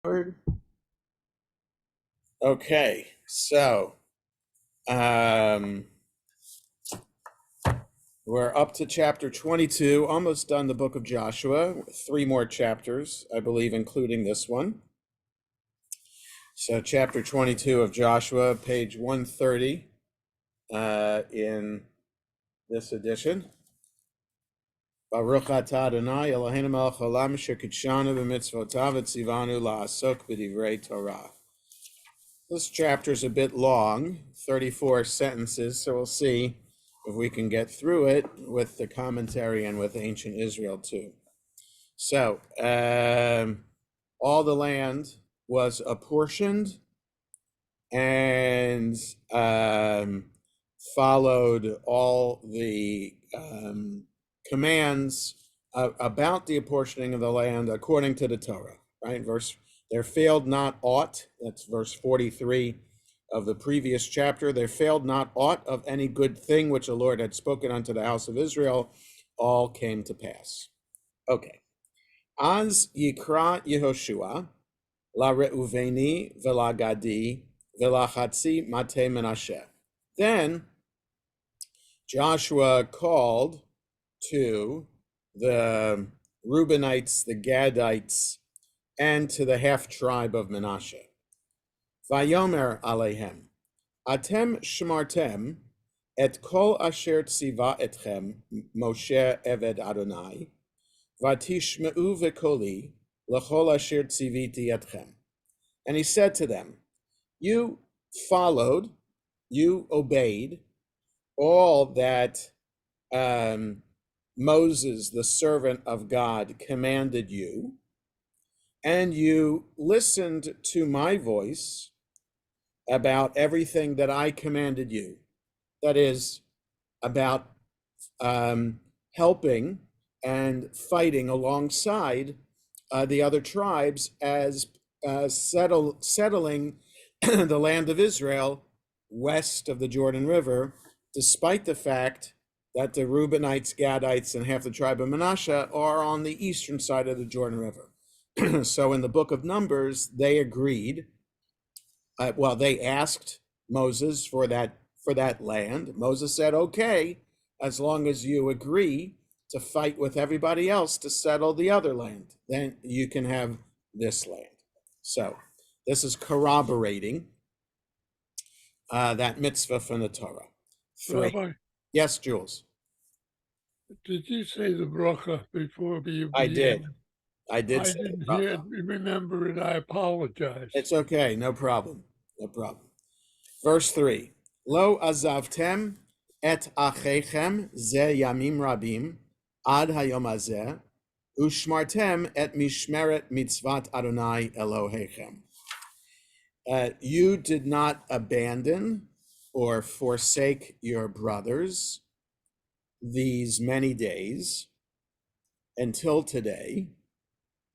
Okay, so um, we're up to chapter 22, almost done the book of Joshua. 3 more chapters, I believe, including this one. So chapter 22 of Joshua, page 130 in this edition. Baruch atah Adonai Eloheinu melech haolam asher kitshanu b'mitzvotav v'tzivanu la'asok b'divrei Torah. This chapter is a bit long, 34 sentences, so we'll see if we can get through it with the commentary and with ancient Israel too. So, all the land was apportioned and followed all the commands about the apportioning of the land according to the Torah, right? There failed not aught, that's verse 43 of the previous chapter. There failed not aught of any good thing which the Lord had spoken unto the house of Israel, all came to pass. Okay. Az yikra Yehoshua la Reuveni vela Gadi vela Chatzi mate Menashe. Then Joshua called to the Reubenites, the Gadites, and to the half tribe of Menashe. Vayomer alehem, atem shmartem et kol asher tziva etchem Moshe eved Adonai, vatishmeu vekoli lechol asher tziviti etchem. And he said to them, you followed, you obeyed all that Moses, the servant of God, commanded you, and you listened to my voice about everything that I commanded you. That is, about helping and fighting alongside the other tribes as settling the land of Israel west of the Jordan River, despite the fact that the Reubenites, Gadites, and half the tribe of Manasseh are on the eastern side of the Jordan River. So in the book of Numbers, they agreed. They asked Moses for that land. Moses said, okay, as long as you agree to fight with everybody else to settle the other land, then you can have this land. So this is corroborating that mitzvah from the Torah. 3. Rabbi, Yes, Jules. did you say the bracha before you I began? did. I did. I didn't remember it. I apologize. It's okay. No problem. No problem. Verse 3. Lo azavtem et achechem ze yamim rabim ad hayom hazeh ushmartem et mishmeret mitzvat Adonai Elohechem. You did not abandon or forsake your brothers these many days until today,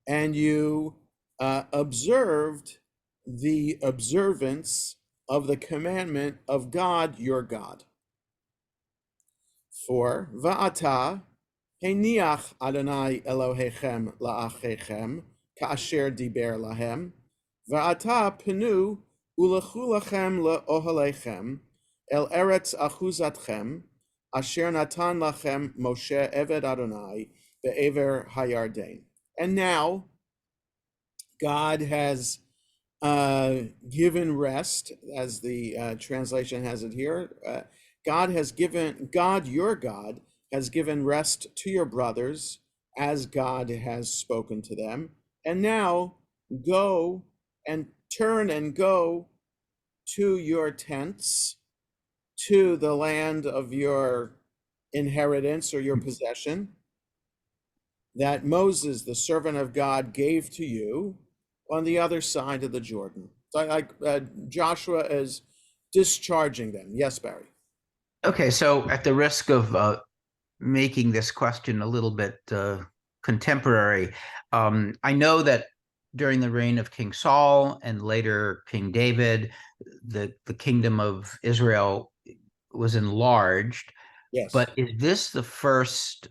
and you observed the observance of the commandment of God, your God. 4. Va'ata heniach Adonai Elohechem la'achechem ka'asher diber lahem, va'ata penu ulechu lachem le'ohalechem el eretz achuzatchem asher natan lachem Moshe eved Adonai be'ever hayarden. And now God has given rest, as the translation has it here. God, your God, has given rest to your brothers as God has spoken to them. And now go and turn and go to your tents, to the land of your inheritance or your possession that Moses, the servant of God, gave to you on the other side of the Jordan. Joshua is discharging them. Yes, Barry. Okay, so at the risk of making this question a little bit contemporary, I know that during the reign of King Saul and later King David, the kingdom of Israel was enlarged. Yes. But is this the first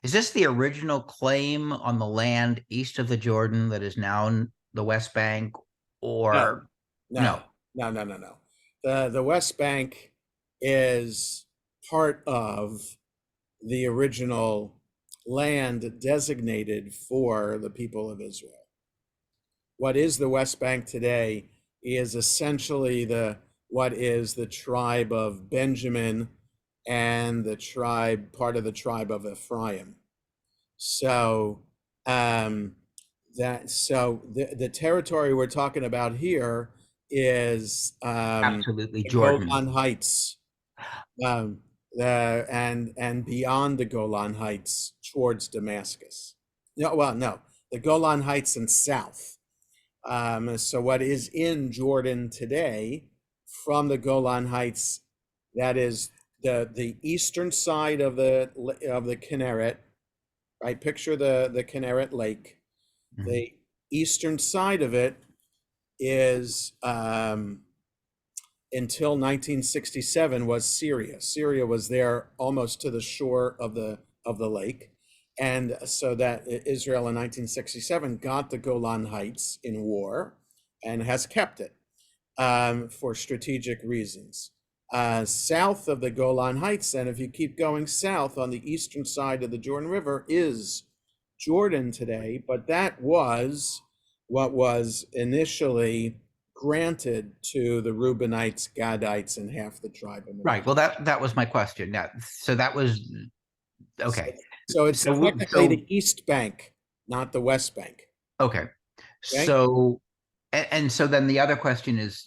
Is this the original claim on the land east of the Jordan that is now the West Bank, or No, no. The West Bank is part of the original land designated for the people of Israel. What is the West Bank today is essentially what is the tribe of Benjamin and part of the tribe of Ephraim. So the territory we're talking about here is absolutely the Jordan? Golan Heights, and beyond the Golan Heights towards Damascus. No, the Golan Heights and south. So what is in Jordan today, from the Golan Heights, that is the eastern side of the Kinneret, right? Picture the Kinneret Lake. Mhm. The eastern side of it is until 1967 was Syria. Syria was there almost to the shore of the lake. And so that Israel in 1967 got the Golan Heights in war and has kept it for strategic reasons. South of the Golan Heights, and if you keep going south on the eastern side of the Jordan River, is Jordan today, but that was what was initially granted to the Reubenites, Gadites, and half the tribe of Right. Manasseh. Well, that was my question. Yeah. So that was okay. So it's So technically the East Bank, not the West Bank. okay. Okay. So and so then the other question is,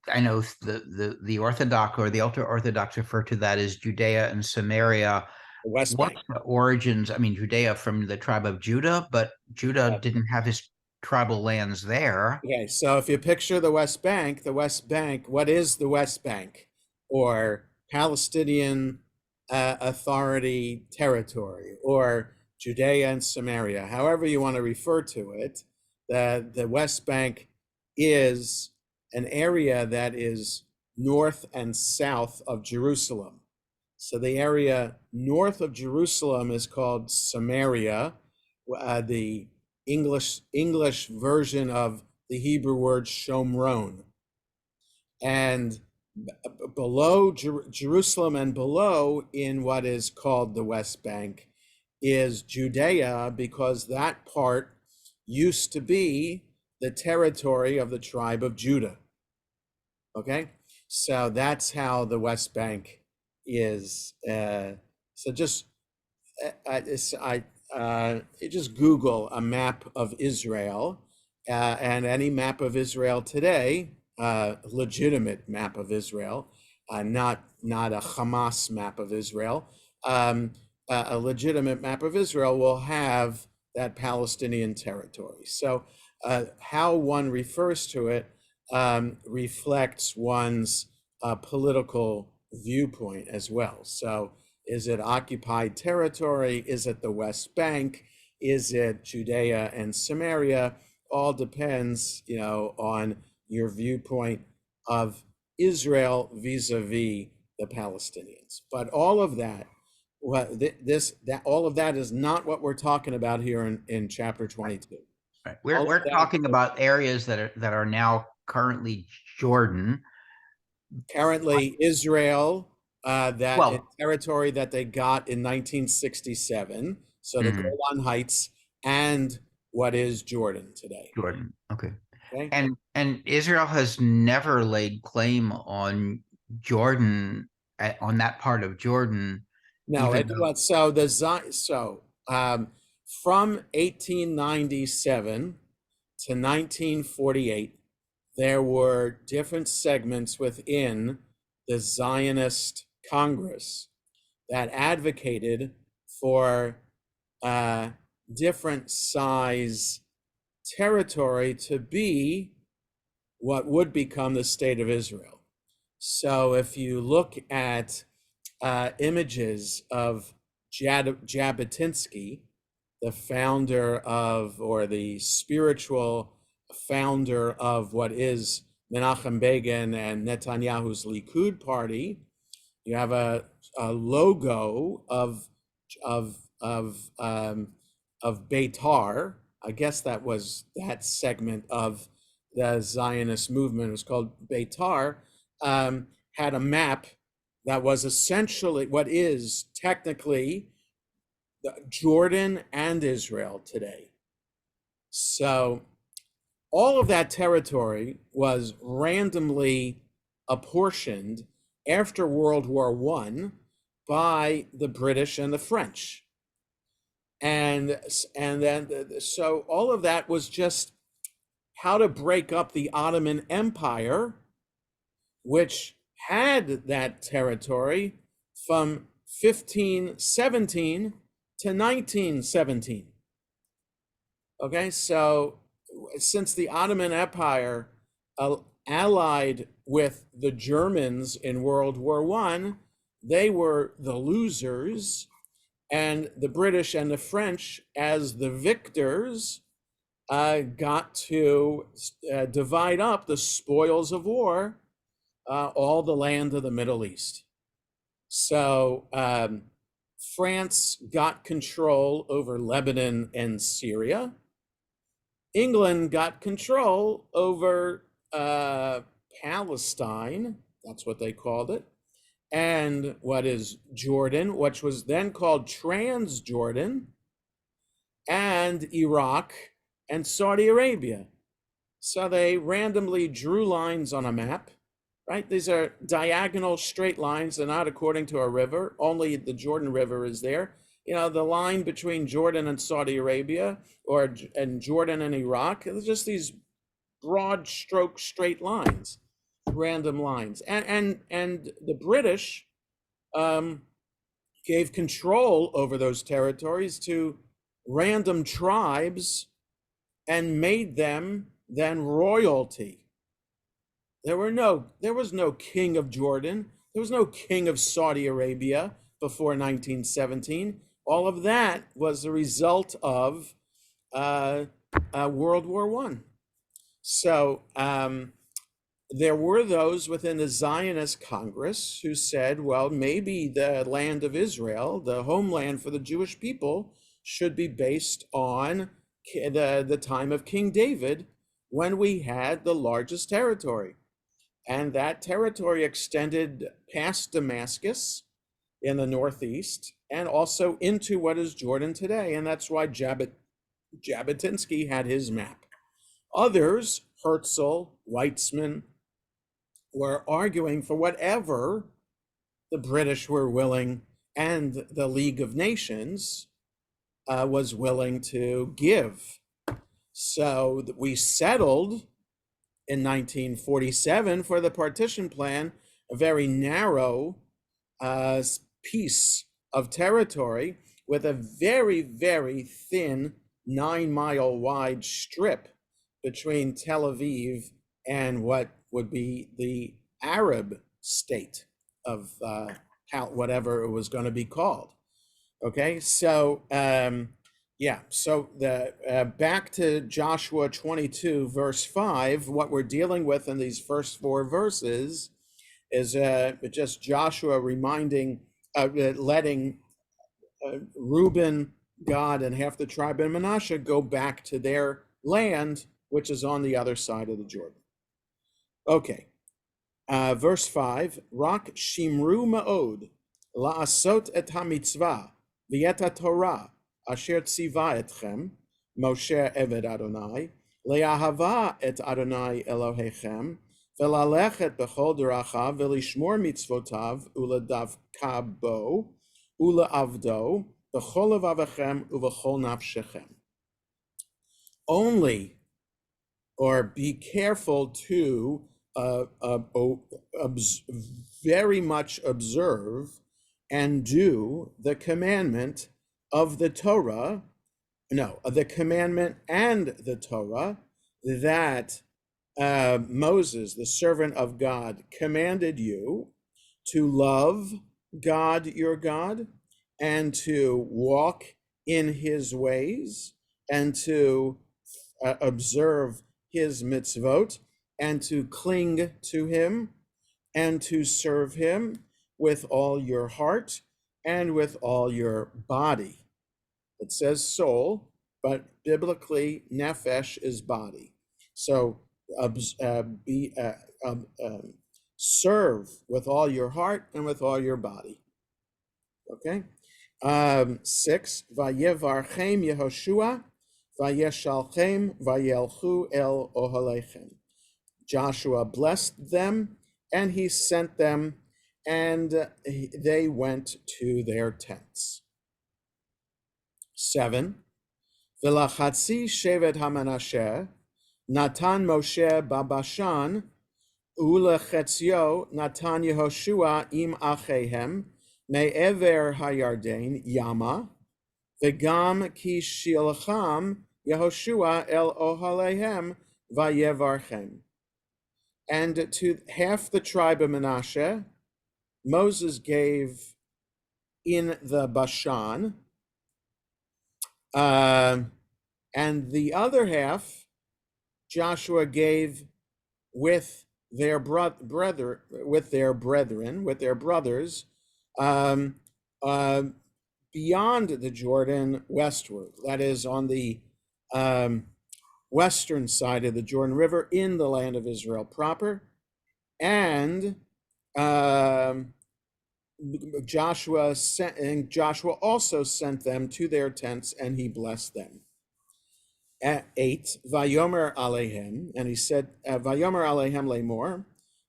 I know the Orthodox or the ultra Orthodox refer to that as Judea and Samaria. The West What's Bank. the origins? I mean, Judea from the tribe of Judah, but Judah didn't have his tribal lands there. Okay, so if you picture the West Bank, what is the West Bank? Or Palestinian Authority territory, or Judea and Samaria, however you want to refer to it. The West Bank is an area that is north and south of Jerusalem. So the area north of Jerusalem is called Samaria. The English version of the Hebrew word Shomron. And below Jerusalem and below, in what is called the West Bank, is Judea, because that part used to be the territory of the tribe of Judah. Okay, so that's how the West Bank is. So just you just Google a map of Israel, and any map of Israel today, legitimate map of Israel, not a Hamas map of Israel. A legitimate map of Israel will have that Palestinian territory. So how one refers to it reflects one's political viewpoint as well. So is it occupied territory? Is it the West Bank? Is it Judea and Samaria? All depends, on your viewpoint of Israel vis-a-vis the Palestinians. But all of that, all of that is not what we're talking about here in chapter 22. Right. All We're of that, talking about areas that are now currently Jordan. currently Israel, Well, territory that they got in 1967. So the mhm, Golan Heights and what is Jordan today. Jordan. Okay. Okay. And Israel has never laid claim on Jordan, on that part of Jordan, No, even though from 1897 to 1948, there were different segments within the Zionist Congress that advocated for different size territory to be what would become the state of Israel. So if you look at images of Jabotinsky, the founder of, or the spiritual founder of what is Menachem Begin and Netanyahu's Likud party, you have a logo of Beitar. I guess that was that segment of the Zionist movement. It was called Beitar. Had a map that was essentially what is technically Jordan and Israel today. So all of that territory was randomly apportioned after World War I by the British and the French. And then so all of that was just how to break up the Ottoman Empire, which had that territory from 1517 to 1917. Okay, so since the Ottoman Empire allied with the Germans in World War I, they were the losers, and the British and the French, as the victors, got to divide up the spoils of war, all the land of the Middle East. So France got control over Lebanon and Syria. England got control over Palestine, that's what they called it, and what is Jordan, which was then called Transjordan, and Iraq and Saudi Arabia. So they randomly drew lines on a map, right? These are diagonal straight lines. They're not according to a river. Only the Jordan River is there. You know, the line between Jordan and Saudi Arabia and Jordan and Iraq, it's just these broad stroke straight lines, random lines. And the British gave control over those territories to random tribes and made them then royalty. There was no king of Jordan. There was no king of Saudi Arabia before 1917. All of that was the result of World War I. So there were those within the Zionist Congress who said, well, maybe the land of Israel, the homeland for the Jewish people, should be based on the time of King David, when we had the largest territory. And that territory extended past Damascus in the northeast and also into what is Jordan today. And that's why Jabotinsky had his map. Others, Herzl, Weizmann, were arguing for whatever the British were willing and the League of Nations was willing to give. So we settled in 1947 for the partition plan, a very narrow piece of territory with a very, very thin 9-mile wide strip between Tel Aviv and what would be the Arab state of whatever it was going to be called. Okay, so yeah, so the back to Joshua 22, verse 5, what we're dealing with in these first 4 verses is just Joshua reminding, letting Reuben, Gad, and half the tribe of Manasseh go back to their land, which is on the other side of the Jordan. Okay, verse 5, Rak shimru ma'od la'asot et hamitzvah v'et haTorah asher tziva etchem, Moshe eved Adonai, le'ahava et Adonai Elohechem, ve'lalechet b'chol derachav, ve'lishmor mitzvotav, u'ledavka bo, u'le'avdo, b'chol levavechem, u'v'chol nafshechem. Only, or be careful to very much observe and do the commandment of the Torah, the commandment and the Torah that Moses, the servant of God, commanded you to love God your God and to walk in his ways and to observe his mitzvot and to cling to him and to serve him with all your heart and with all your body. It says soul, but biblically nefesh is body. So serve with all your heart and with all your body. Okay. 6. Vayevarchem Yehoshua, vayeshalchem, vayelchu el ohalechem. Joshua blessed them, and he sent them, and they went to their tents. 7. V'lachatzi shevet hamanashe, Natan Moshe babashan, ulechetzio Natan Yehoshua im achehem, me'ever hayarden yama, v'gam ki shilcham Yehoshua el ohalehem vayevarchem. And to half the tribe of Manasseh, Moses gave in the Bashan, and the other half Joshua gave with their brothers, beyond the Jordan westward. That is on the western side of the Jordan River in the land of Israel proper. And Joshua also sent them to their tents, and he blessed them. At 8, Vayomer Alehem, and he said, Vayomer Alehem lemor,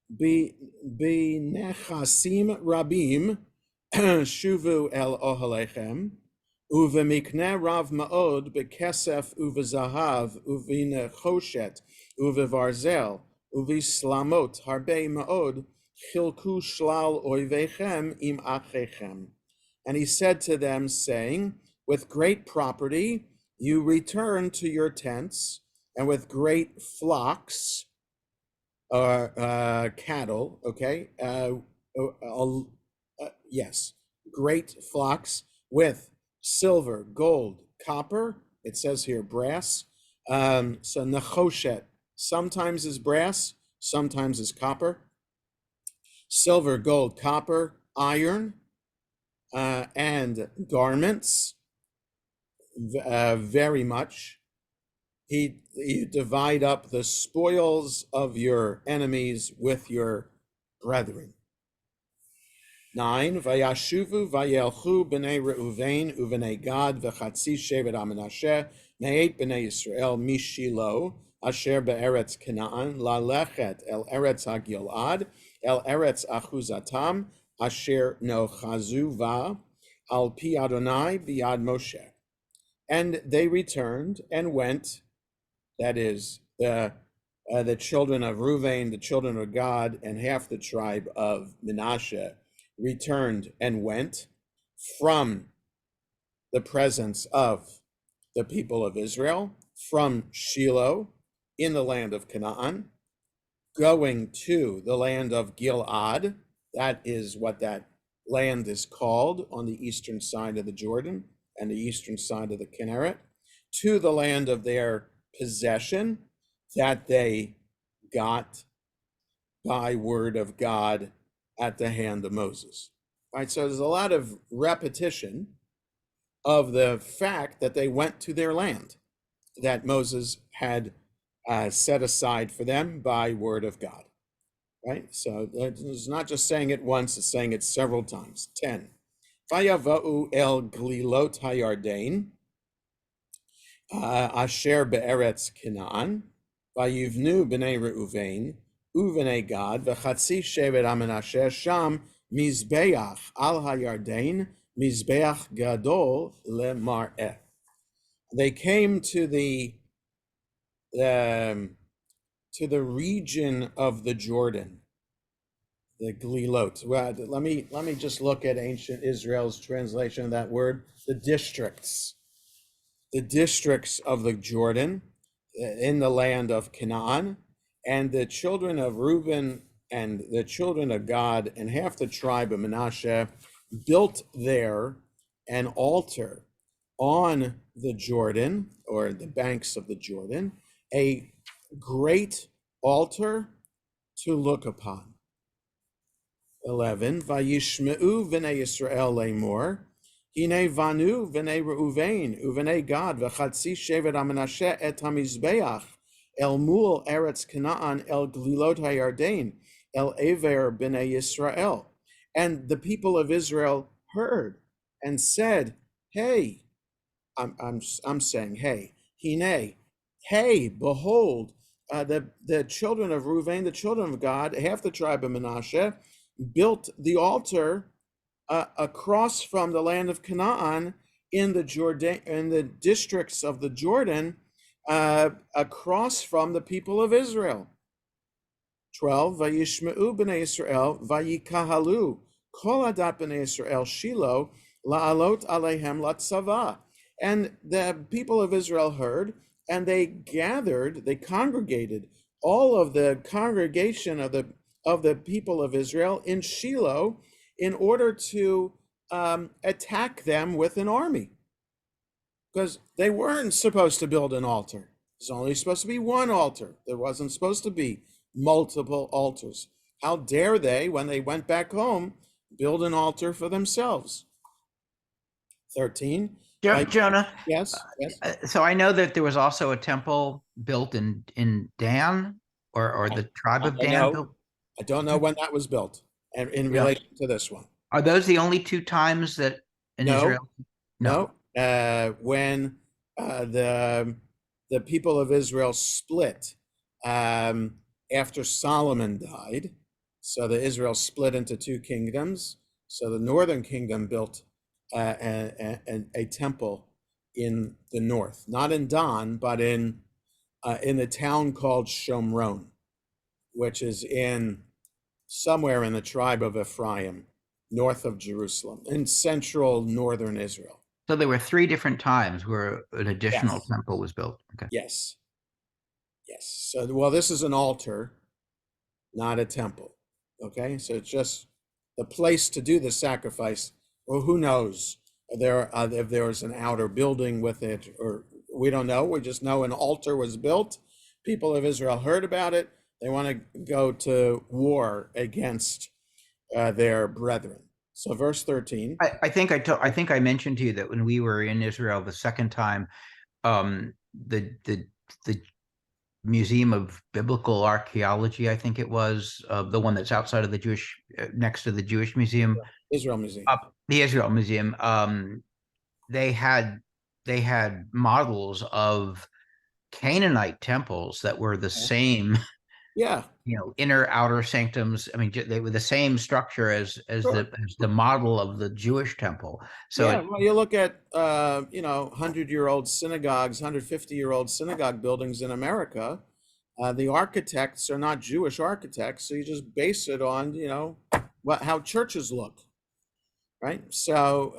Bi nechasim rabim shuvu el ohalechem, uvemikne rav maod bekesef uvezahav uvinechoshet uvevarzel uvislamot harbe maod chilku shlal oivechem im achechem. And he said to them, saying, with great property you return to your tents, and with great flocks, cattle, okay, yes, great flocks with silver, gold, copper, it says here brass, so nechoshet, sometimes is brass, sometimes is copper, silver, gold, copper, iron, and garments, very much. You divide up the spoils of your enemies with your brethren. 9. Vayashuvu vayelchu b'nei Reuven u'b'nei Gad v'chatzi shevet haManashe me'et b'nei Yisrael mishilo asher be'eretz Canaan lalechet el eretz ha'gilad el eretz achuzatam asher nochazu va al pi Adonai b'yad Moshe. And they returned and went, that is, the children of Reuven, the children of Gad, and half the tribe of Manasseh returned and went from the presence of the people of Israel, from Shiloh in the land of Canaan, going to the land of Gilad. That is what that land is called on the eastern side of the Jordan and the eastern side of the Kinneret, to the land of their possession that they got by word of God at the hand of Moses. All right, so there's a lot of repetition of the fact that they went to their land that Moses had set aside for them by word of God, right? So it's not just saying it once, it's saying it several times. 10. Vayava'u el glilot hayarden, asher be'eretz Canaan, vayivnu b'nei Reuven, u'b'nei Gad, v'chatzi shevet haManashe sham mizbeach al hayarden, mizbeach gadol lemar'eh. They came to the region of the Jordan, the Glilot. Well, let me just look at ancient Israel's translation of that word. The districts of the Jordan in the land of Canaan, and the children of Reuben and the children of Gad and half the tribe of Manasseh built there an altar on the Jordan, or the banks of the Jordan, a great altar to look upon. 11. Vayishmeu v'nei Yisrael lemor, Hine vanu v'nei Reuven uvenei Gad v'chatzi shevet Menashe et hamizbeach el mul eretz Canaan el glilot hayarden el ever b'nei Yisrael. And the people of Israel heard and said, "Hey, I'm saying, hey, hine, hey, behold, the children of Reuven, the children of God, half the tribe of Manasseh, built the altar across from the land of Canaan in the Jordan, in the districts of the Jordan, across from the people of Israel." 12, Vayishmeu b'nei Yisrael, vayikahalu, kol adat b'nei Yisrael Shiloh, la'alot alehem latzava. And the people of Israel heard, and they gathered, they congregated, all of the congregation of the people of Israel in Shiloh in order to attack them with an army. Because they weren't supposed to build an altar. There's only supposed to be one altar. There wasn't supposed to be multiple altars. How dare they, when they went back home, build an altar for themselves? 13. Jonah, Yes. so I know that there was also a temple built in Dan or the tribe of Dan. I don't know when that was built, and in relation to this one. Are those the only two times that in Israel? No. When the people of Israel split after Solomon died, so the Israel split into two kingdoms. So the northern kingdom built a temple in the north, not in Dan, but in the town called Shomron, which is in somewhere in the tribe of Ephraim, north of Jerusalem, in central northern Israel. So there were 3 different times where an additional temple was built. Okay. Yes. So, well, this is an altar, not a temple. Okay, so it's just the place to do the sacrifice. Well, who knows? If there was an outer building with it, or we don't know. We just know an altar was built. People of Israel heard about it. They want to go to war against their brethren. So, verse 13. I think I mentioned to you that when we were in Israel the second time, the Museum of Biblical Archaeology, I think it was, the one that's outside of the Jewish, next to the Jewish Museum, Israel Museum. The Israel Museum. They had models of Canaanite temples that were the same. Yeah. Inner outer sanctums. I mean, they were the same structure as the model of the Jewish temple. So yeah, well, you look at 100-year-old synagogues, 150-year-old synagogue buildings in America. The architects are not Jewish architects, so you just base it on how churches look, right? So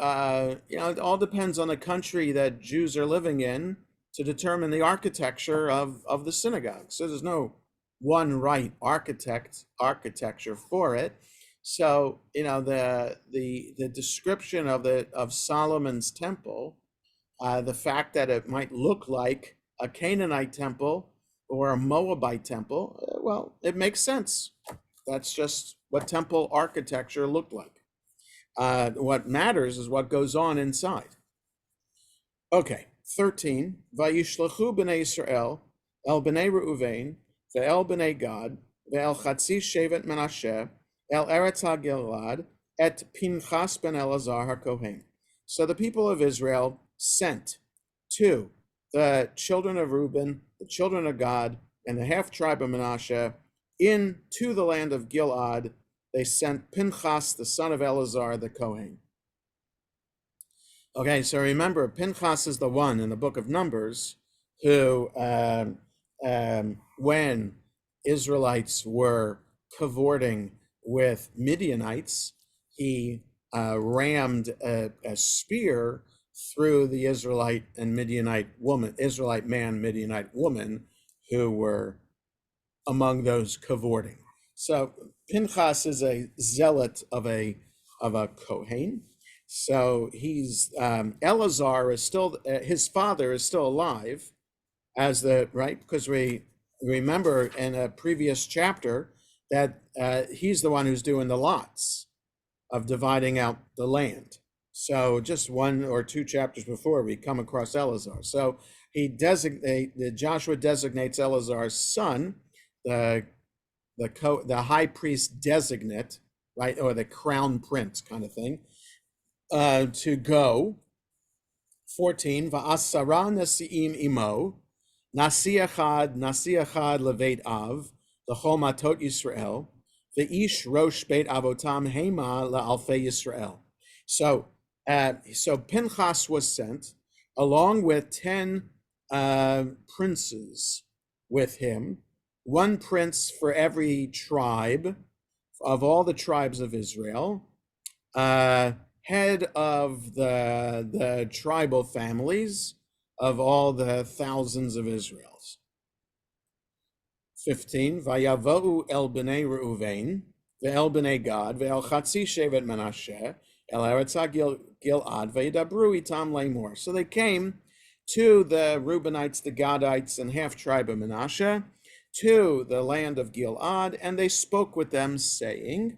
it all depends on the country that Jews are living in to determine the architecture of the synagogue. So there's no one right architecture for it. So the description of Solomon's temple, the fact that it might look like a Canaanite temple or a Moabite temple, well, it makes sense. That's just what temple architecture looked like. What matters is what goes on inside. Okay, 13. Vayishlachu b'nei Yisrael el b'nei Reuven ve'el b'nei Gad ve'el chatzi shevet Menashe el eretz ha'Gilad et Pinchas ben Elazar haKohen. So the people of Israel sent to the children of Reuben, the children of Gad, and the half tribe of Menashe into the land of Gilad. They sent Pinchas, the son of Elazar, the Kohen. Okay, so remember, Pinchas is the one in the book of Numbers who, when Israelites were cavorting with Midianites, he rammed a spear through the Israelite man, Midianite woman, who were among those cavorting. So Pinchas is a zealot of a Kohen. So he's Elazar is still his father is still alive, because we remember in a previous chapter that he's the one who's doing the lots of dividing out the land. So just one or two chapters before, we come across Eleazar. So Joshua designates Eleazar's son, the high priest designate, right, or the crown prince kind of thing, to go. 14, Va'asara nasi'im imo, nasi echad leveit av, l'chol matot Yisrael, ve'ish rosh beit avotam hema la'alfei Yisrael. So Pinchas was sent along with 10 princes with him, one prince for every tribe of all the tribes of Israel, head of the tribal families of all the thousands of Israels. 15, Vayavo'u el b'nei Reuven, ve'el b'nei Gad, ve'el chatzi shevet Menashe, el eretz Gilad, ve'yidabru itam le'mor. So they came to the Reubenites, the Gadites, and half tribe of Menashe, to the land of Gilad, and they spoke with them, saying,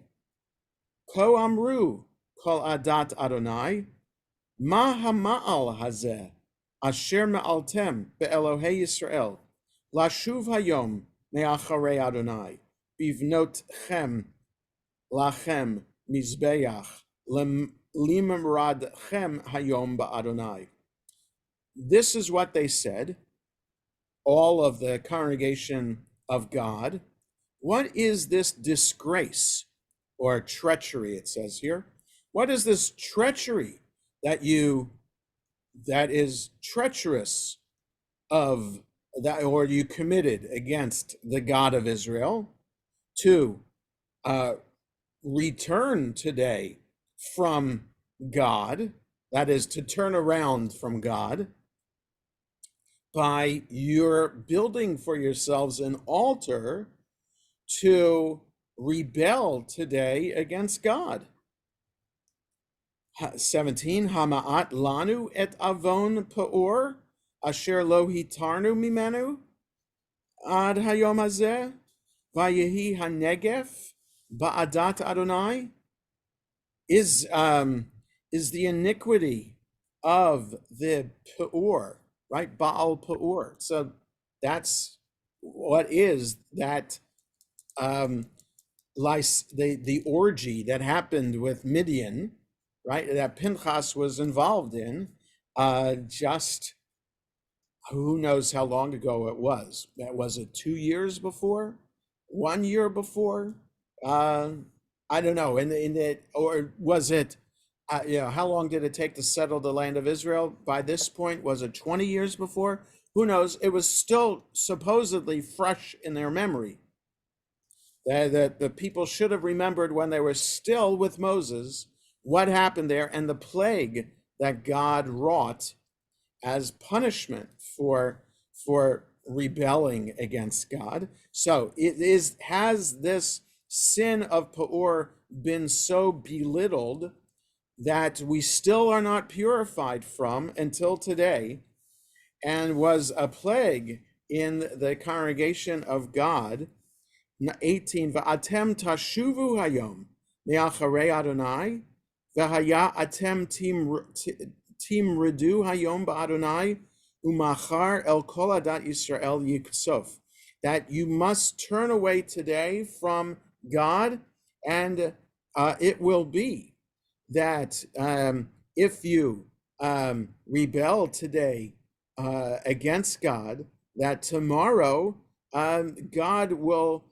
Ko amru, Kol adat Adonai, ma hama'al hazeh, asher ma'altem be'elohei Yisrael, lashuv hayom me'acharei Adonai, bivnot chem lachem mizbeach, limrad chem hayom ba'Adonai. This is what they said, all of the congregation of God. What is this disgrace or treachery, it says here? What is this treachery that is treacherous of that, or you committed against the God of Israel, to return today from God, that is to turn around from God, by your building for yourselves an altar to rebel today against God. 17, Hama'at lanu et avon pa'or, asher lo hitarnu mimenu, ad hayom hazeh, vayehi hanegef, ba'adat Adonai. Is the iniquity of the Peor, right? Baal Peor. So that's what is that the orgy that happened with Midian, right? That Pinchas was involved in, just who knows how long ago it was. That was it 2 years before, 1 year before? I don't know. Or was it? How long did it take to settle the land of Israel? By this point, was it 20 years before? Who knows? It was still supposedly fresh in their memory. That the people should have remembered when they were still with Moses what happened there and the plague that God wrought as punishment for rebelling against God. So has this sin of Peor been so belittled that we still are not purified from until today, and was a plague in the congregation of God. 18, Va'atem tashuvu hayom me'acharei Adonai, v'haya atem timridu hayom ba'Adonai, umachar el kol adat Yisrael yiksof. That you must turn away today from God, and it will be that if you rebel today against God, that tomorrow God will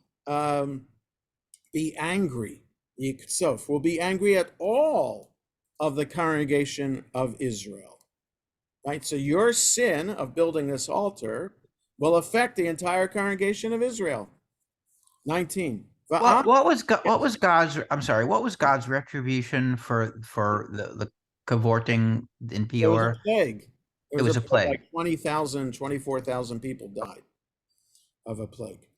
be angry. Yiksof will be angry at all of the congregation of Israel. Right? So your sin of building this altar will affect the entire congregation of Israel. 19. What was God's? I'm sorry. What was God's retribution for the cavorting in Peor? It was a plague. It was a plague. Like 20,000, 24,000 people died of a plague.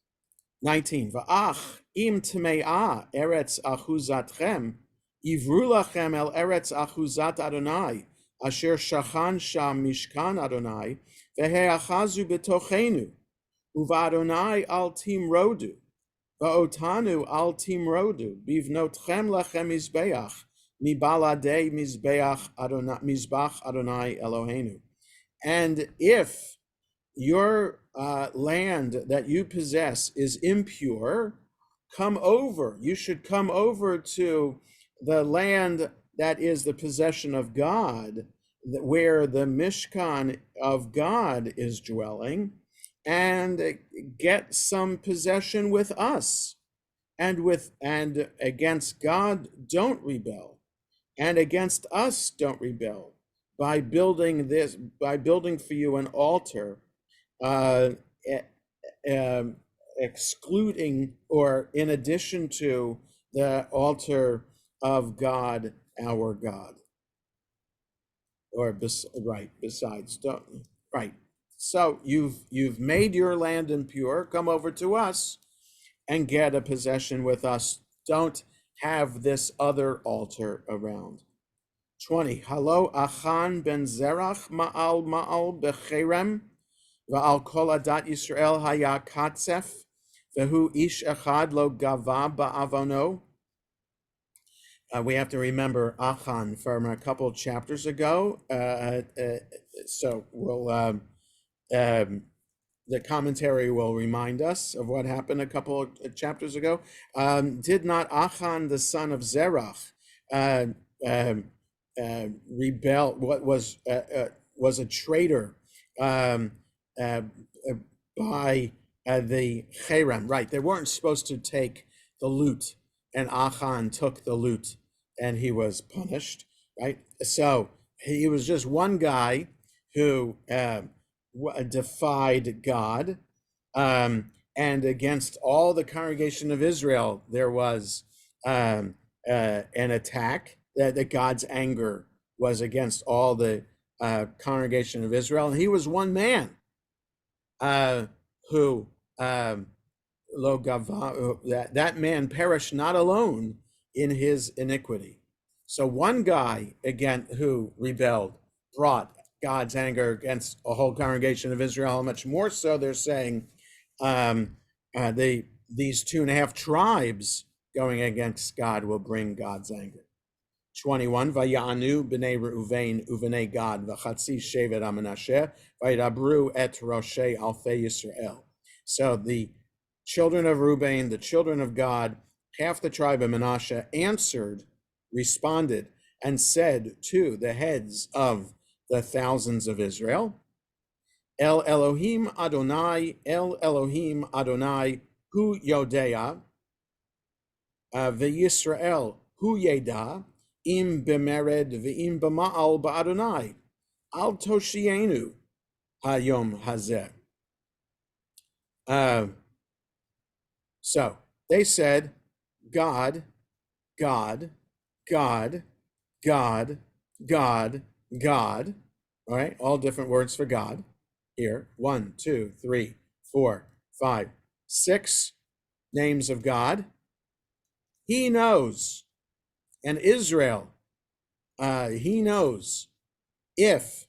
19. Va'ach im tme'a eretz achuzatchem ivru lachem el eretz achuzat Adonai asher shachan sham mishkan Adonai veheachazu betochenu uva-Adonai al timrodu va'otanu al timrodu bivnotchem lachem izbeach mibalade mizbach Adonai Eloheinu. And if your land that you possess is impure, come over. You should come over to the land that is the possession of God, where the Mishkan of God is dwelling, and get some possession with us. And against God don't rebel, and against us don't rebel by building for you an altar, uh, excluding or in addition to the altar of God, our God, or besides, don't, right. So you've made your land impure. Come over to us and get a possession with us. Don't have this other altar around. 20. Halo Achan ben Zerach ma'al becherem va'al kol adat Yisrael haya katzef vehu ish echad lo gava ba'avono. We have to remember Achan from a couple chapters ago. So we'll the commentary will remind us of what happened a couple of chapters ago. Did not Achan, the son of Zerach, rebel? What was a traitor by the Cherem? Right, they weren't supposed to take the loot, and Achan took the loot, and he was punished. Right, so he was just one guy who defied God, and against all the congregation of Israel, there was an attack. That God's anger was against all the congregation of Israel, and he was one man who lo gava, that man perished not alone in his iniquity. So one guy again who rebelled brought God's anger against a whole congregation of Israel. How much more so they're saying these 2.5 tribes going against God will bring God's anger. 21. Vayanu b'nei Reuven u'b'nei Gad v'chatzi shevet HaManasheh vayidabru et roshei alfei Yisrael. So the children of Reuben, the children of God, half the tribe of Manasseh responded, and said to the heads of the thousands of Israel, El Elohim Adonai, hu Yodea, v'Yisrael hu Yeda, im b'mered v'im b'ma'al ba'Adonai, al toshienu hayom hazeh. So they said, God, God, God, God, God, God. All right, all different words for God here. 1, 2, 3, 4, 5, 6 names of God. He knows, and Israel, he knows if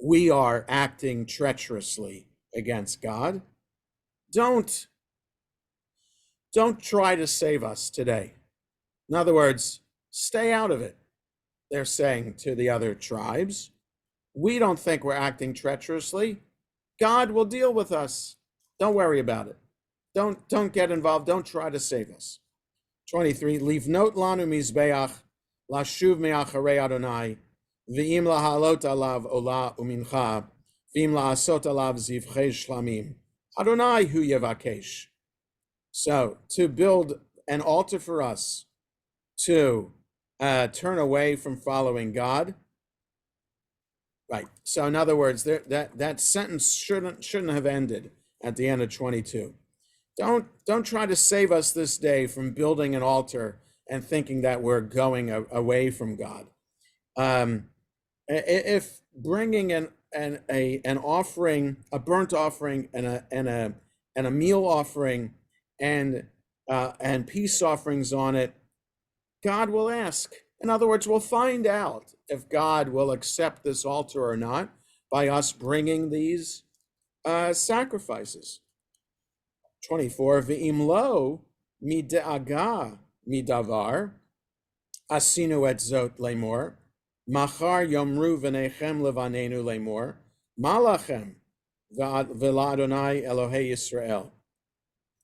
we are acting treacherously against God. Don't try to save us today. In other words, stay out of it, they're saying to the other tribes. We don't think we're acting treacherously. God will deal with us. Don't worry about it. Don't get involved. Don't try to save us. 23. Livnot lanu mizbeach lashuv me'acharei Adonai v'im lahalot alav ola umincha v'im laasot alav zivchei shlamim Adonai hu yevakesh. So to build an altar for us, to turn away from following God. Right. So in other words, that sentence shouldn't have ended at the end of 22. Don't try to save us this day from building an altar and thinking that we're going away from God. If bringing an offering, a burnt offering, and a meal offering, and peace offerings on it, God will ask. In other words, we'll find out if God will accept this altar or not by us bringing these sacrifices. 24. V'im lo mide'aga midavar Asinu et zot lemor. Machar yomru v'nechem levanenu lemor. Malachem v'ladonai Elohei Yisrael.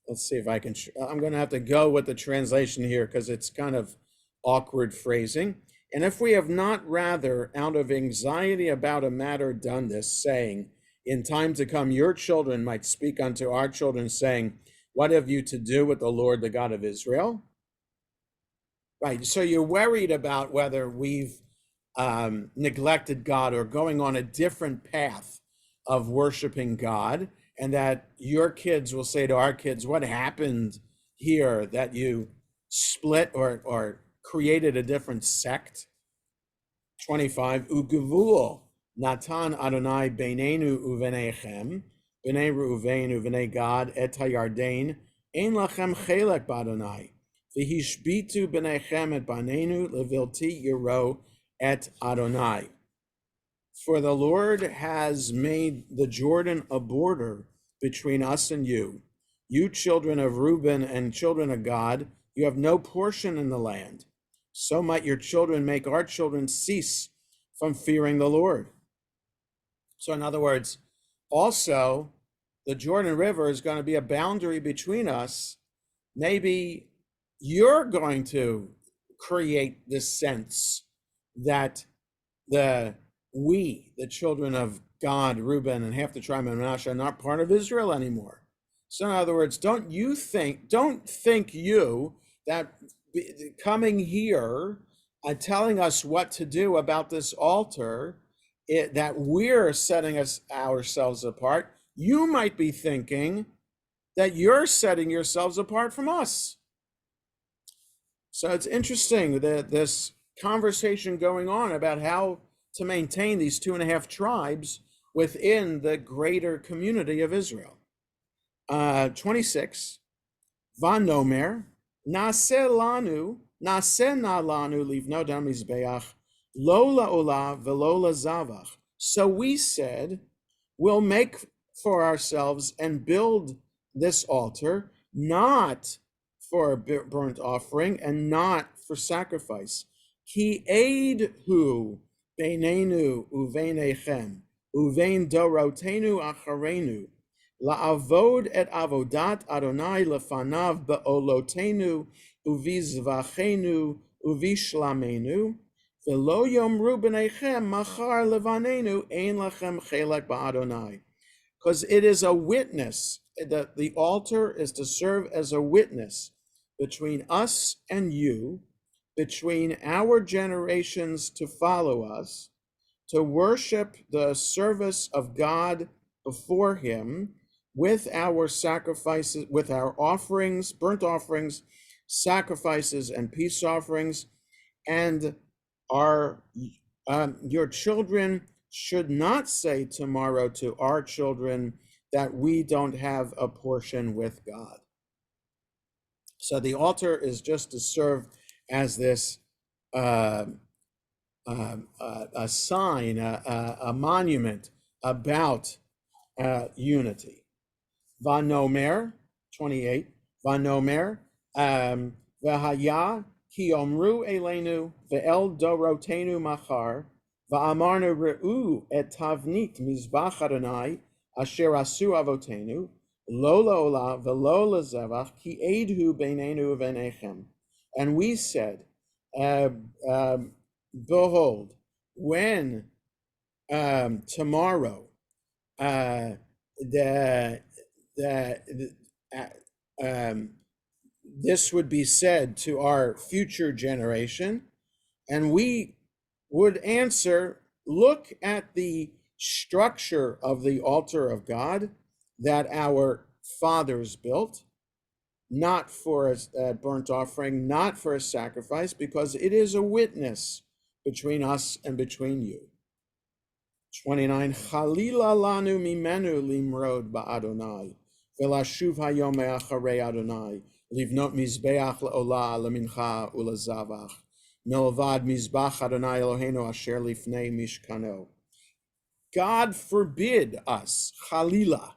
Let's see if I can. I'm going to have to go with the translation here because it's kind of awkward phrasing. And if we have not rather, out of anxiety about a matter, done this, saying, in time to come, your children might speak unto our children, saying, what have you to do with the Lord, the God of Israel? Right. So you're worried about whether we've neglected God or going on a different path of worshiping God, and that your kids will say to our kids, what happened here that you split or created a different sect? 25, Ugevul Natan Adonai Beinenu Uvenechem, Bnei Reuven Uvnei Gad et Hayarden, Ein Lachem Chelek Badonai, V'hishbitu Bnechem et Banenu Levilti Yiro et Adonai. For the Lord has made the Jordan a border between us and you. You children of Reuben and children of Gad, you have no portion in the land. So might your children make our children cease from fearing the Lord. So in other words, also the Jordan River is going to be a boundary between us. Maybe you're going to create this sense that the children of Gad, Reuben, and half the tribe of Manasseh are not part of Israel anymore. So in other words, don't think you that coming here telling us what to do about this altar, that we're setting ourselves apart. You might be thinking that you're setting yourselves apart from us. So it's interesting that this conversation going on about how to maintain these 2.5 tribes within the greater community of Israel. 26, Vanomer, Naseh na lanu livnot mizbeach, lo la'olah velo lazavach. So we said, we'll make for ourselves and build this altar, not for a burnt offering and not for sacrifice. Ki aid hu beinenu uveinechem, uvein dorotenu acharenu, la'avod et avodat Adonai lefanav be'olotenu uvizvachenu uvishlamenu, velo yomru b'nechem machar levanenu ein lachem chelek ba'Adonai. Because it is a witness, that the altar is to serve as a witness between us and you, between our generations to follow us, to worship the service of God before him with our sacrifices, with our offerings, burnt offerings, sacrifices, and peace offerings. And your children should not say tomorrow to our children that we don't have a portion with God. So the altar is just to serve as this a sign, a monument about unity. Vanomer, 28, Vanomer, V'haya ki omru elenu ve'el dorotenu machar, va'amarnu re'u et tavnit mizbach Adonai asher asu avotenu, lo la'olah ve'lo lezevach ki eidhu beinenu v'nechem. And we said, behold, when tomorrow this would be said to our future generation, and we would answer, look at the structure of the altar of God that our fathers built, not for a burnt offering, not for a sacrifice, because it is a witness between us and between you. 29, Chalila lanu mimenu limrod ba'Adonai, velashuv hayom me'acharei Adonai, livnot mizbeach le'olah lemincha ulazavach, milvad mizbach Adonai Eloheinu asher lifnei mishkano. God forbid us, Chalila.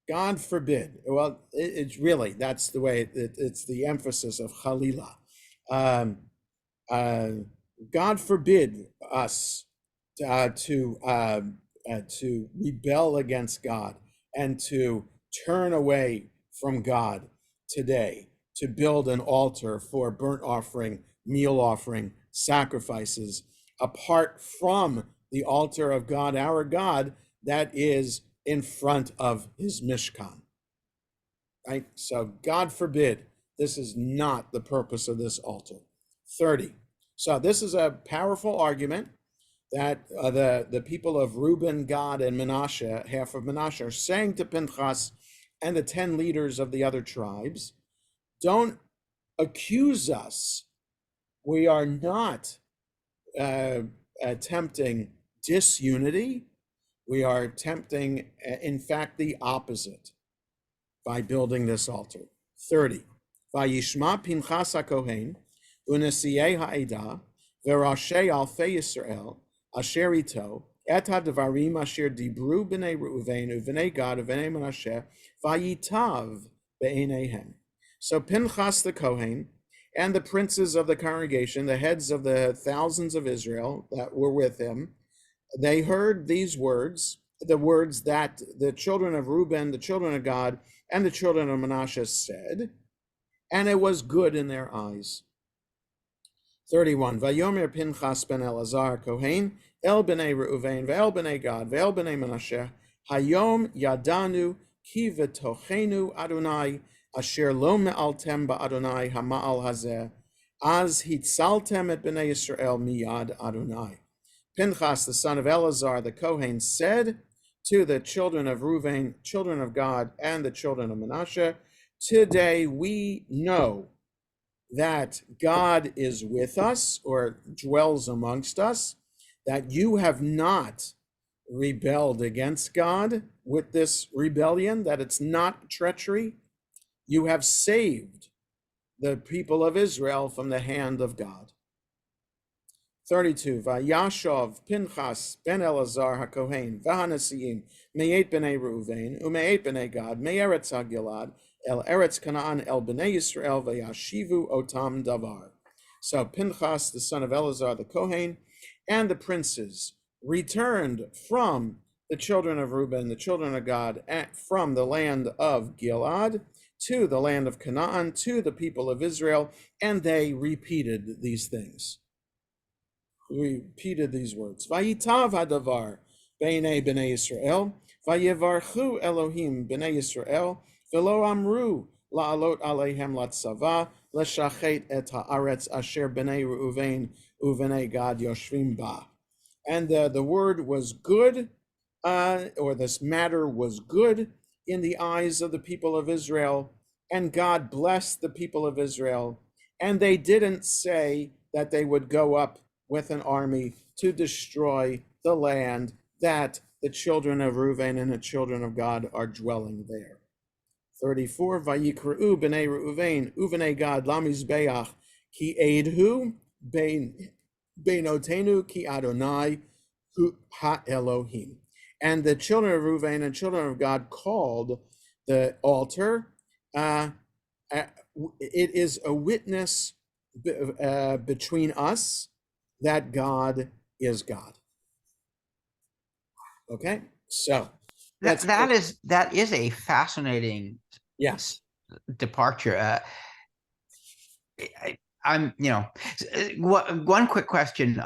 God forbid. Well, it's really, that's the way, it's the emphasis of Chalila. God forbid us to rebel against God and to turn away from God today, to build an altar for burnt offering, meal offering, sacrifices, apart from the altar of God, our God, that is in front of his Mishkan. Right? So God forbid, this is not the purpose of this altar. 30. So this is a powerful argument that the people of Reuben, Gad, and Manasseh, half of Manasseh, are saying to Pinchas and the 10 leaders of the other tribes, don't accuse us. We are not attempting disunity. We are attempting, in fact, the opposite by building this altar. 30. Vayishma Pinchas HaKohen u'nesiyei ha'edah v'rashei alfei Yisrael asher ito et ha'devarim asher dibru b'nei Reuven u'b'nei Gad u'b'nei Manasseh vayitav be'eineihem. So Pinchas the Kohen and the princes of the congregation, the heads of the thousands of Israel that were with him, they heard these words, the words that the children of Reuben, the children of Gad, and the children of Manasseh said, and it was good in their eyes. 31. Vayomer Pinchas ben Elazar Kohen el b'nei Reuven ve'el b'nei Gad ve'el b'nei Manasseh hayom yadanu ki v'tochenu Adonai asher lo me'altem ba'Adonai hama'al hazeh az hitzaltem et b'nei Yisrael miyad Adonai. Pinchas, the son of Elazar, the Kohen, said to the children of Reuven, children of Gad, and the children of Manasseh, today we know that God is with us or dwells amongst us, that you have not rebelled against God with this rebellion, that it's not treachery. You have saved the people of Israel from the hand of God. 32. Vayashov Pinchas ben Elazar HaKohen v'hanasiim me'et b'nei Reuven u'me'et b'nei Gad me'eretz HaGilad el Eretz Canaan el b'nei Yisrael v'yashivu otam davar. So Pinchas, the son of Elazar the Kohen, and the princes returned from the children of Reuben, the children of Gad, from the land of Gilad to the land of Canaan, to the people of Israel, and they repeated these things. Repeated these words. Vayitav hadavar b'nei Yisrael, vayevarchu Elohim b'nei Yisrael, v'lo amru la'alot aleihem latzava, l'shachet et ha'aretz asher b'nei Reuven u'b'nei Gad yoshvim ba. And the word was good, or this matter was good in the eyes of the people of Israel, and God blessed the people of Israel, and they didn't say that they would go up with an army to destroy the land that the children of Reuven and the children of God are dwelling there. 34. Vayikre'u b'nei Reuven u'b'nei Gad lamizbeach ki edhu beinotenu ki Adonai hu ha-Elohim. And the children of Reuven and children of God called the altar. It is a witness between us that God is God. Okay, so that is a fascinating yes departure. I'm one quick question.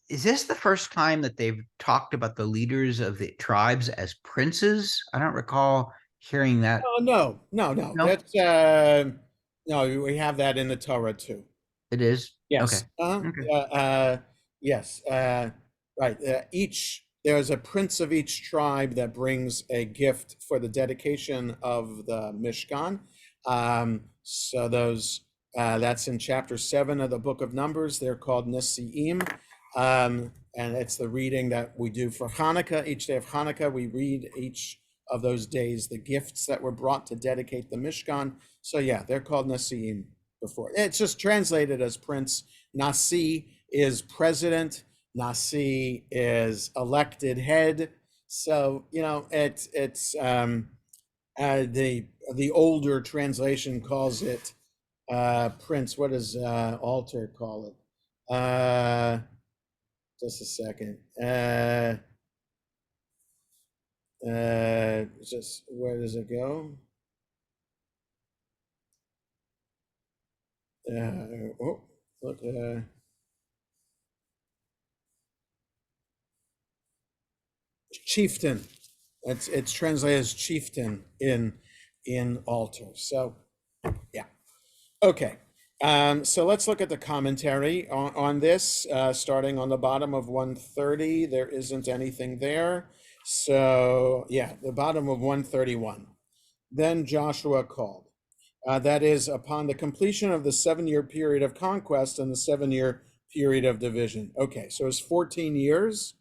Is this the first time that they've talked about the leaders of the tribes as princes? I don't recall hearing that. Oh, no. That's no, we have that in the Torah too. It is? Yes. Okay. Yes. Right. There's a prince of each tribe that brings a gift for the dedication of the Mishkan. So those that's in chapter 7 of the book of Numbers. They're called Nesi'im. And it's the reading that we do for Hanukkah. Each day of Hanukkah, we read each of those days the gifts that were brought to dedicate the Mishkan. So yeah, they're called Nesi'im before. It's just translated as prince. Nasi is president. Nasi is elected head. So it's the older translation calls it prince. What does Alter call it? Just a second. Just where does it go? Oh, look. Chieftain. It's translated as chieftain in altar. So, yeah. Okay. So let's look at the commentary on this, starting on the bottom of 130. There isn't anything there. So, yeah, the bottom of 131. Then Joshua called. That is, upon the completion of the 7-year period of conquest and the 7-year period of division. Okay, so it's 14 years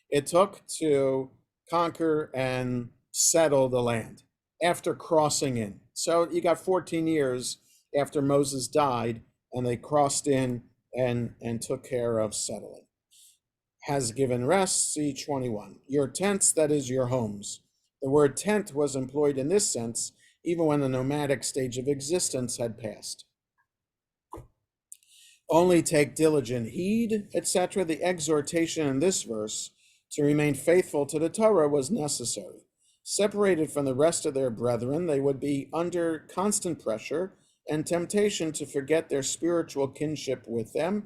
it took to conquer and settle the land after crossing in. So you got 14 years after Moses died, and they crossed in and took care of settling. Has given rest, see 21. Your tents, that is your homes. The word tent was employed in this sense even when the nomadic stage of existence had passed. Only take diligent heed, etc. The exhortation in this verse to remain faithful to the Torah was necessary. Separated from the rest of their brethren, they would be under constant pressure and temptation to forget their spiritual kinship with them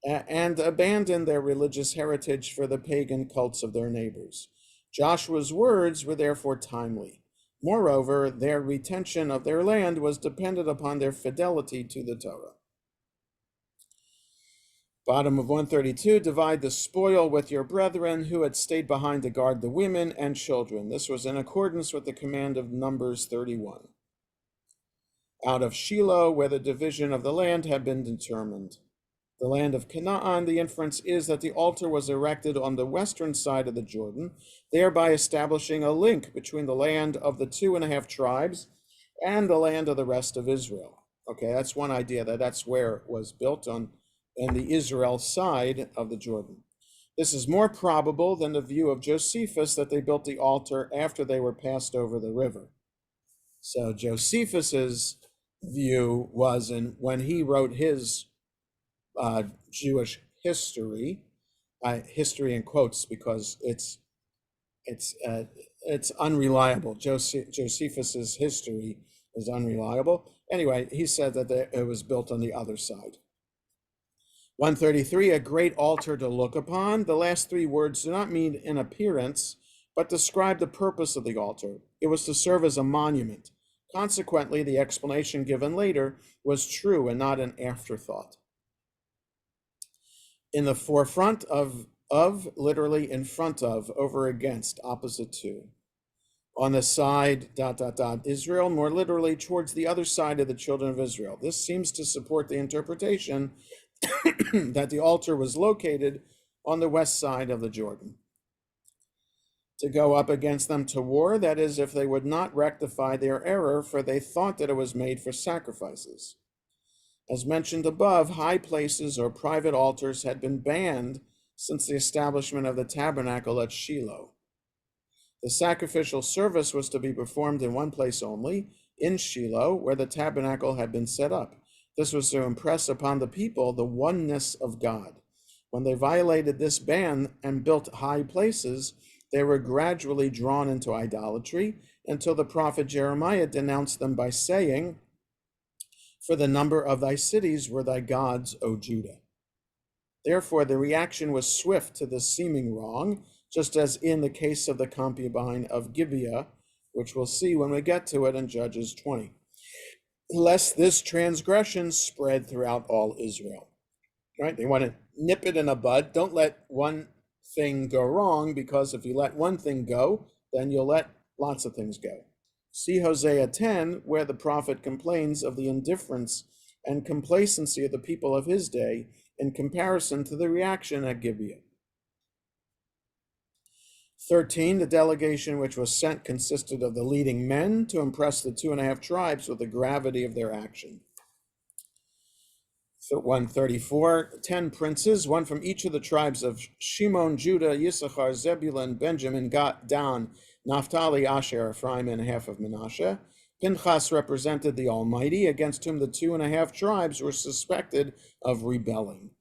and abandon their religious heritage for the pagan cults of their neighbors. Joshua's words were therefore timely. Moreover, their retention of their land was dependent upon their fidelity to the Torah. Bottom of 132, divide the spoil with your brethren who had stayed behind to guard the women and children. This was in accordance with the command of Numbers 31. Out of Shiloh, where the division of the land had been determined. The land of Canaan, the inference is that the altar was erected on the western side of the Jordan, thereby establishing a link between the land of the 2.5 tribes and the land of the rest of Israel. Okay, that's one idea, that's where it was built on the Israel side of the Jordan. This is more probable than the view of Josephus that they built the altar after they were passed over the river. So Josephus's view was when he wrote his Jewish history, history in quotes because it's unreliable. Josephus's history is unreliable. Anyway, he said that it was built on the other side. 133, a great altar to look upon. The last 3 words do not mean in appearance, but describe the purpose of the altar. It was to serve as a monument. Consequently, the explanation given later was true and not an afterthought. In the forefront of, literally in front of, over against, opposite to. On the side, ... Israel, more literally towards the other side of the children of Israel. This seems to support the interpretation that the altar was located on the west side of the Jordan. To go up against them to war, that is, if they would not rectify their error, for they thought that it was made for sacrifices. As mentioned above, high places or private altars had been banned since the establishment of the tabernacle at Shiloh. The sacrificial service was to be performed in one place only, in Shiloh, where the tabernacle had been set up. This was to impress upon the people the oneness of God. When they violated this ban and built high places, they were gradually drawn into idolatry until the prophet Jeremiah denounced them by saying, "For the number of thy cities were thy gods, O Judah." Therefore, the reaction was swift to this seeming wrong, just as in the case of the concubine of Gibeah, which we'll see when we get to it in Judges 20. Lest this transgression spread throughout all Israel. Right? They want to nip it in a bud. Don't let one thing go wrong, because if you let one thing go, then you'll let lots of things go. See Hosea 10, where the prophet complains of the indifference and complacency of the people of his day in comparison to the reaction at Gibeah. 13, the delegation which was sent consisted of the leading men to impress the 2.5 tribes with the gravity of their action. 134, 10 princes, one from each of the tribes of Shimon, Judah, Yissachar, Zebulun, Benjamin, Gad, Dan, Naphtali, Asher, Ephraim, and half of Manasseh. Pinchas represented the Almighty, against whom the 2.5 tribes were suspected of rebelling.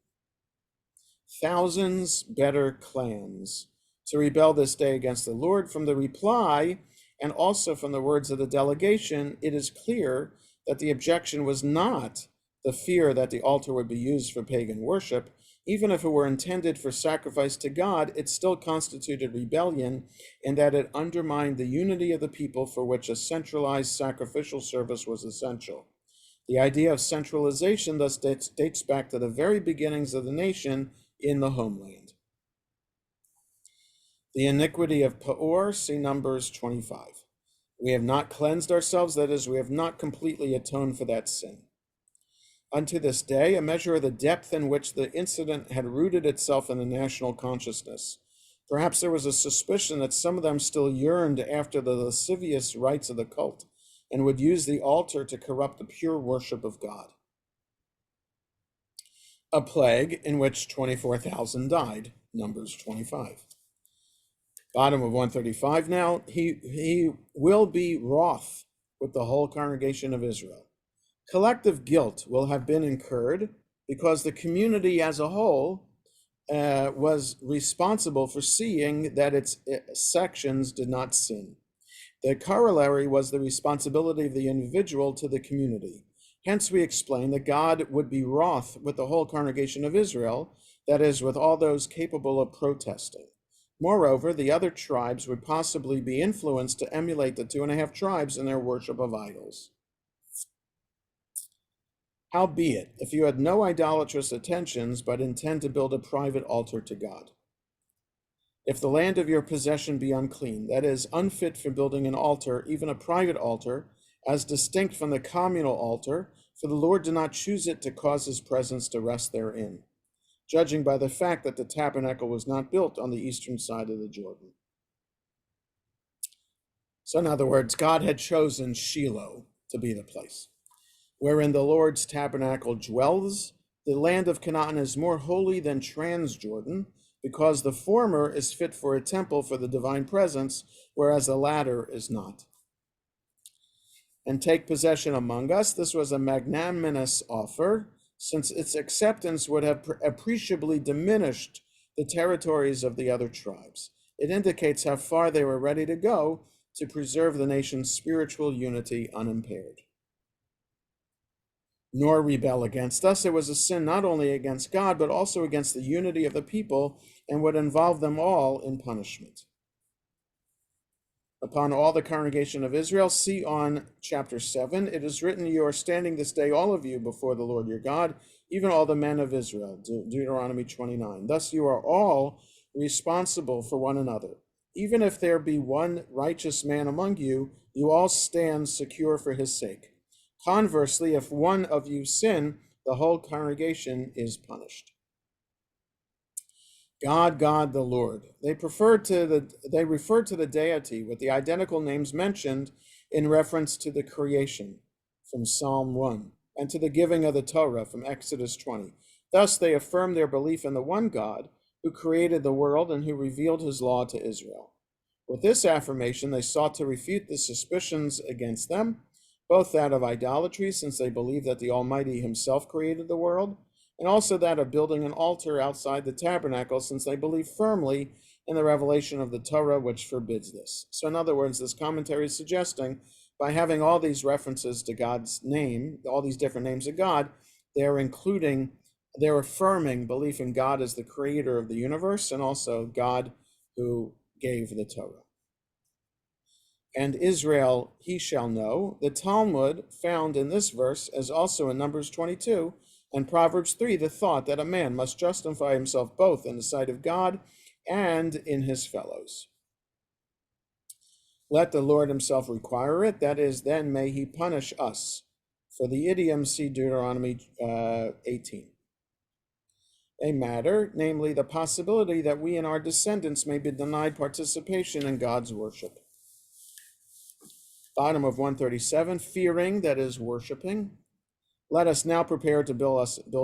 thousands better clans to rebel this day against the Lord. From the reply, and also from the words of the delegation, it is clear that the objection was not the fear that the altar would be used for pagan worship. Even if it were intended for sacrifice to God, it still constituted rebellion in that it undermined the unity of the people for which a centralized sacrificial service was essential. The idea of centralization thus dates back to the very beginnings of the nation in the homeland. The iniquity of Peor, see Numbers 25. We have not cleansed ourselves, that is, we have not completely atoned for that sin. Unto this day, a measure of the depth in which the incident had rooted itself in the national consciousness. Perhaps there was a suspicion that some of them still yearned after the lascivious rites of the cult and would use the altar to corrupt the pure worship of God. A plague in which 24,000 died, Numbers 25. Bottom of 135 now, he will be wroth with the whole congregation of Israel. Collective guilt will have been incurred because the community as a whole was responsible for seeing that its sections did not sin. The corollary was the responsibility of the individual to the community. Hence we explain that God would be wroth with the whole congregation of Israel, that is, with all those capable of protesting. Moreover, the other tribes would possibly be influenced to emulate the 2.5 tribes in their worship of idols. Howbeit, if you had no idolatrous intentions, but intend to build a private altar to God, if the land of your possession be unclean, that is, unfit for building an altar, even a private altar, as distinct from the communal altar, for the Lord did not choose it to cause his presence to rest therein, judging by the fact that the tabernacle was not built on the eastern side of the Jordan. So in other words, God had chosen Shiloh to be the place wherein the Lord's tabernacle dwells. The land of Canaan is more holy than Transjordan, because the former is fit for a temple for the divine presence, whereas the latter is not. And take possession among us. This was a magnanimous offer, since its acceptance would have appreciably diminished the territories of the other tribes. It indicates how far they were ready to go to preserve the nation's spiritual unity unimpaired. Nor rebel against us. It was a sin not only against God, but also against the unity of the people, and would involve them all in punishment. Upon all the congregation of Israel, see on chapter 7, it is written, you are standing this day, all of you, before the Lord your God, even all the men of Israel, Deuteronomy 29. Thus you are all responsible for one another. Even if there be one righteous man among you, you all stand secure for his sake. Conversely, if one of you sin, the whole congregation is punished. God, God, the Lord. They refer to the deity with the identical names mentioned in reference to the creation from Psalm 1 and to the giving of the Torah from Exodus 20. Thus, they affirm their belief in the one God who created the world and who revealed his law to Israel. With this affirmation, they sought to refute the suspicions against them, both that of idolatry, since they believe that the Almighty himself created the world, and also that of building an altar outside the tabernacle, since they believe firmly in the revelation of the Torah, which forbids this. So in other words, this commentary is suggesting, by having all these references to God's name, all these different names of God, they're affirming belief in God as the creator of the universe, and also God who gave the Torah. And Israel he shall know. The Talmud found in this verse, as also in Numbers 22 and Proverbs 3, the thought that a man must justify himself both in the sight of God and in his fellows. Let the Lord himself require it, that is, then may he punish us. For the idiom, see Deuteronomy 18. A matter, namely the possibility that we and our descendants may be denied participation in God's worship. Bottom of 137, fearing, that is, worshiping. Let us now prepare to build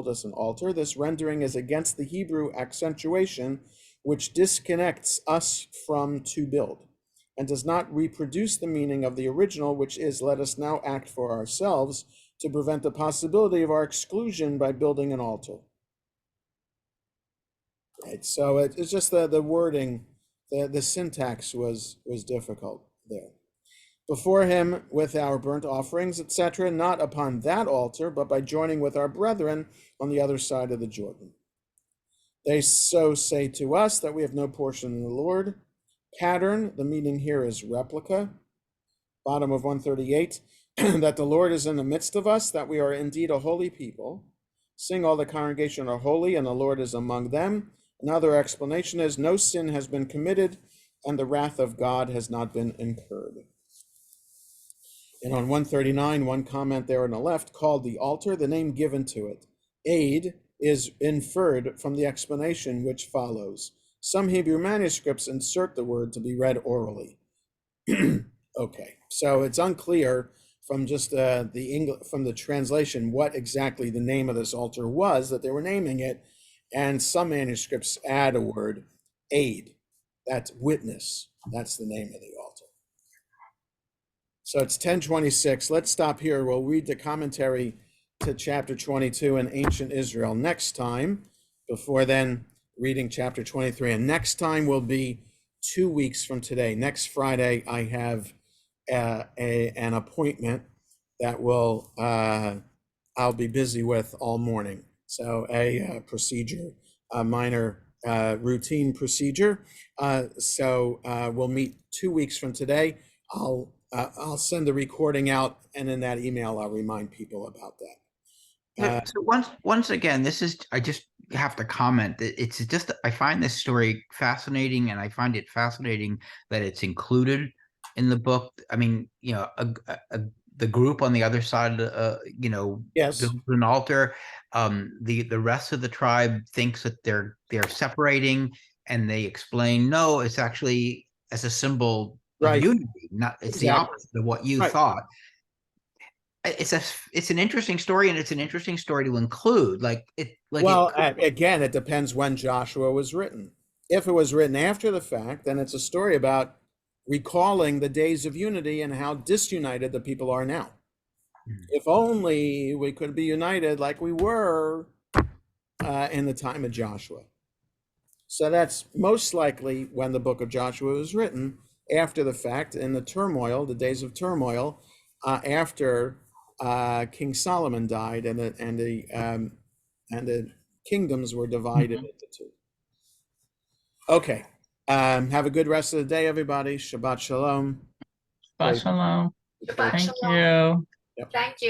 us an altar. This rendering is against the Hebrew accentuation, which disconnects us from to build, and does not reproduce the meaning of the original, which is, let us now act for ourselves to prevent the possibility of our exclusion by building an altar. Right, so it's just the wording, the syntax was difficult there. Before him with our burnt offerings, etc., not upon that altar, but by joining with our brethren on the other side of the Jordan. They so say to us that we have no portion in the Lord. Pattern, the meaning here is replica. Bottom of 138, that the Lord is in the midst of us, that we are indeed a holy people. Sing, all the congregation are holy, and the Lord is among them. Another explanation is, no sin has been committed, and the wrath of God has not been incurred. And on 139, one comment there on the left, called the altar, the name given to it. Aid is inferred from the explanation which follows. Some Hebrew manuscripts insert the word to be read orally. Okay, so it's unclear from just from the translation what exactly the name of this altar was that they were naming it, and some manuscripts add a word, aid. That's witness. That's the name of the altar. So it's 10:26. Let's stop here. We'll read the commentary to chapter 22 in ancient Israel next time, before then reading chapter 23. And next time will be 2 weeks from today. Next Friday, I have an appointment that will I'll be busy with all morning. So a procedure, a minor routine procedure. So we'll meet 2 weeks from today. I'll send the recording out, and in that email, I'll remind people about that. So once again, I just have to comment that it's just, I find this story fascinating, and I find it fascinating that it's included in the book. I mean, the group on the other side, Yes. builds an altar. The rest of the tribe thinks that they're separating, and they explain, no, it's actually as a symbol of Right. unity. Not, it's the Exactly. opposite of what you Right. thought. It's an interesting story, and it's an interesting story to include. Again, it depends when Joshua was written. If it was written after the fact, then it's a story about recalling the days of unity and how disunited the people are now. If only we could be united like we were in the time of Joshua. So that's most likely when the book of Joshua was written, after the fact, in the turmoil, the days of turmoil, after King Solomon died, and the kingdoms were divided into two. Okay. Have a good rest of the day, everybody. Shabbat shalom. Shabbat shalom. Shabbat Thank shalom. you. Yep. Thank you.